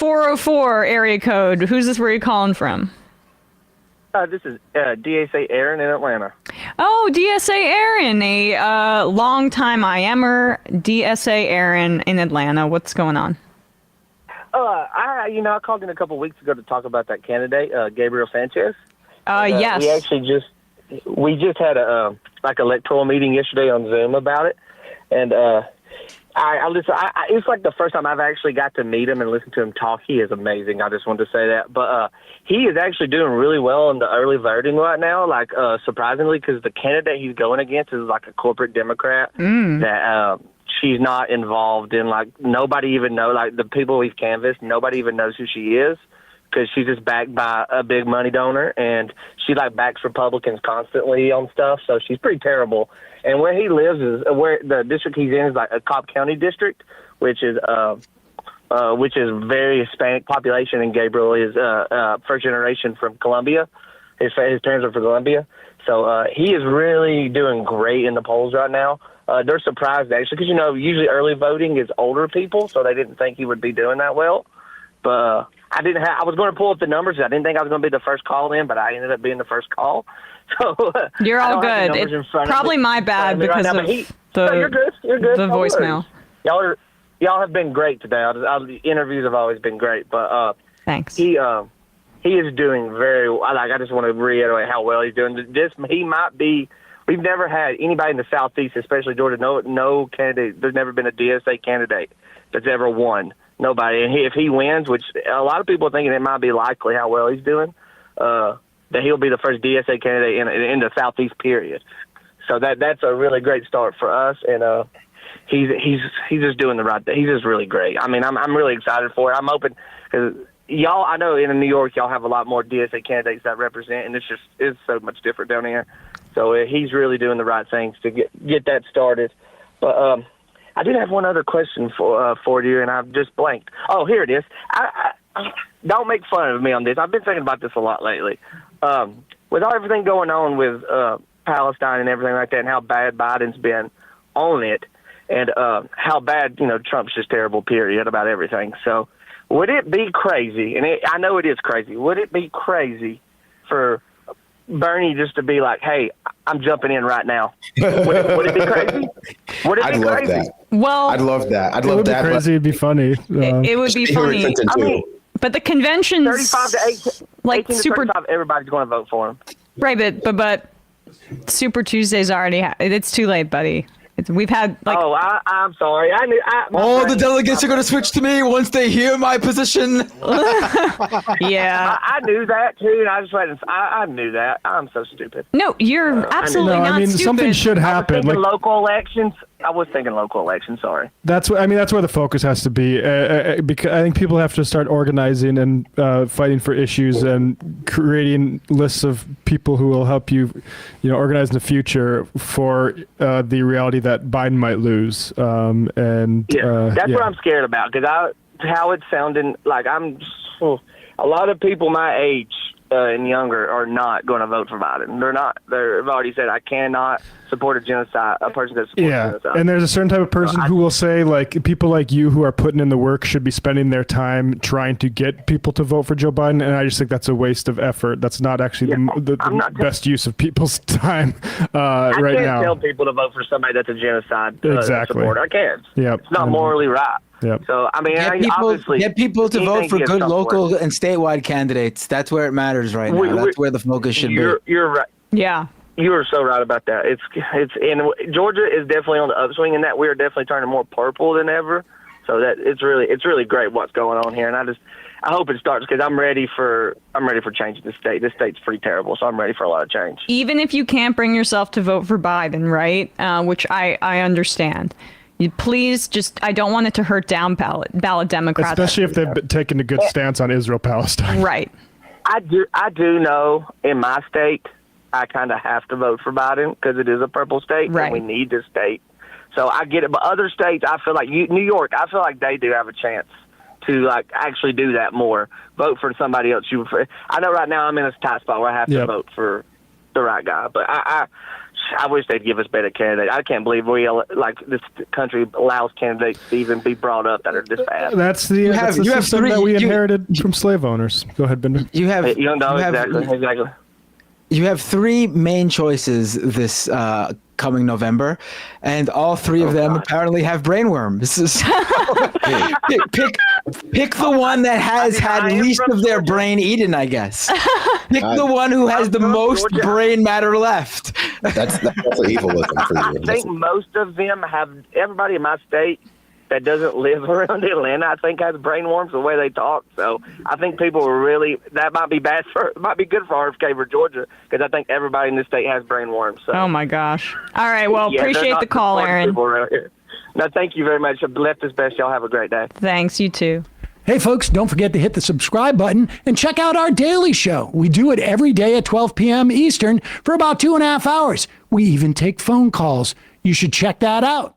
404 area code. Who's this? Where you calling from? This is DSA Aaron in Atlanta. Oh, DSA Aaron, a long-time IMer. DSA Aaron in Atlanta. What's going on? I called in a couple weeks ago to talk about that candidate, Gabriel Sanchez. Yes. We just had a electoral meeting yesterday on Zoom about it, and it's like the first time I've actually got to meet him and listen to him talk. He is amazing. I just wanted to say that, but he is actually doing really well in the early voting right now. Like surprisingly, because the candidate he's going against is like a corporate Democrat that. She's not involved in, like, nobody even knows, like, the people we've canvassed, nobody even knows who she is because she's just backed by a big money donor, and she, like, backs Republicans constantly on stuff, so she's pretty terrible. And where he lives is, where the district he's in is, like, a Cobb County district, which is very Hispanic population, and Gabriel is first generation from Colombia. His parents are from Colombia. So he is really doing great in the polls right now. They're surprised, actually, because, usually early voting is older people, so they didn't think he would be doing that well. But I was going to pull up the numbers. I didn't think I was going to be the first call in, but I ended up being the first call. So you're all good. It's probably my bad because of you're good. The voicemail. Y'all have been great today. The interviews have always been great, but thanks. He is doing very well. I just want to reiterate how well he's doing. He might be. We've never had anybody in the Southeast, especially Georgia, no candidate. There's never been a DSA candidate that's ever won. Nobody. And if he wins, which a lot of people are thinking it might be likely how well he's doing, that he'll be the first DSA candidate in the Southeast period. So that's a really great start for us, and he's just doing the right thing. He's just really great. I mean, I'm really excited for it. I'm hoping because y'all, I know in New York y'all have a lot more DSA candidates that represent, and it's so much different down here. So he's really doing the right things to get that started. But I did have one other question for you, and I've just blanked. Oh, here it is. I don't make fun of me on this. I've been thinking about this a lot lately. With everything going on with Palestine and everything like that, and how bad Biden's been on it, and how bad Trump's just terrible. Period about everything. So would it be crazy? And I know it is crazy. Would it be crazy for Bernie just to be like, "Hey, I'm jumping in right now"? Would it be crazy? Would it I'd be love crazy? that. Well, I'd love that. It would be crazy. It'd be funny. It would be funny. I mean, but the convention's 35 to 18, like 18 to super. 35, everybody's going to vote for him. Right, but Super Tuesday's already. It's too late, buddy. We've had like. Oh, I'm sorry. All the delegates are going to switch to me once they hear my position. Yeah. I knew that too, and I just went. I knew that. I'm so stupid. No, you're absolutely not stupid. Something should happen. I was thinking local elections. Sorry. That's where the focus has to be. Because I think people have to start organizing and fighting for issues and creating lists of people who will help you, organize in the future for the reality that Biden might lose. That's what I'm scared about because how it's sounding like a lot of people my age and younger are not going to vote for Biden. They're not. They've already said I cannot support a person that supports genocide. And there's a certain type of person who will say, like, people like you who are putting in the work should be spending their time trying to get people to vote for Joe Biden, and I just think that's a waste of effort. That's not actually the best use of people's time right now. I can't tell people to vote for somebody that's a genocide supporter. I can't. Yep. It's not morally right. Yep. So, I mean, get people to vote for good local and statewide candidates. That's where it matters right now. That's where the focus should be. You're right. Yeah. You are so right about that. It's and Georgia is definitely on the upswing in that we are definitely turning more purple than ever. So that it's really great what's going on here, and I hope it starts because I'm ready for changing the state. This state's pretty terrible, so I'm ready for a lot of change. Even if you can't bring yourself to vote for Biden, right? Which I understand. You please I don't want it to hurt down ballot Democrats. Especially if they've taken a good stance on Israel-Palestine. Right. I do know in my state, I kind of have to vote for Biden because it is a purple state, right. And we need this state. So I get it. But other states, I feel like New York, I feel like they do have a chance to actually do that more. Vote for somebody else. I know right now I'm in a tight spot where I have to vote for the right guy. But I wish they'd give us better candidates. I can't believe this country allows candidates to even be brought up that are this bad. That's the system that we inherited from slave owners. Go ahead, Bender. Exactly. You have three main choices this coming November, and all three of them apparently have brainworms. Pick the one that has had least of their brain eaten, I guess. Pick the one who has the most brain matter left. That's evilism for you. I think most of them have. Everybody in my state that doesn't live around Atlanta, I think, has brainworms the way they talk. So I think people are really, that might be good for RFK for Georgia, because I think everybody in the state has brainworms. So. Oh my gosh. All right. Well, appreciate the call, Aaron. No, thank you very much. Left is best. Y'all have a great day. Thanks. You too. Hey, folks, don't forget to hit the subscribe button and check out our daily show. We do it every day at 12 p.m. Eastern for about 2.5 hours. We even take phone calls. You should check that out.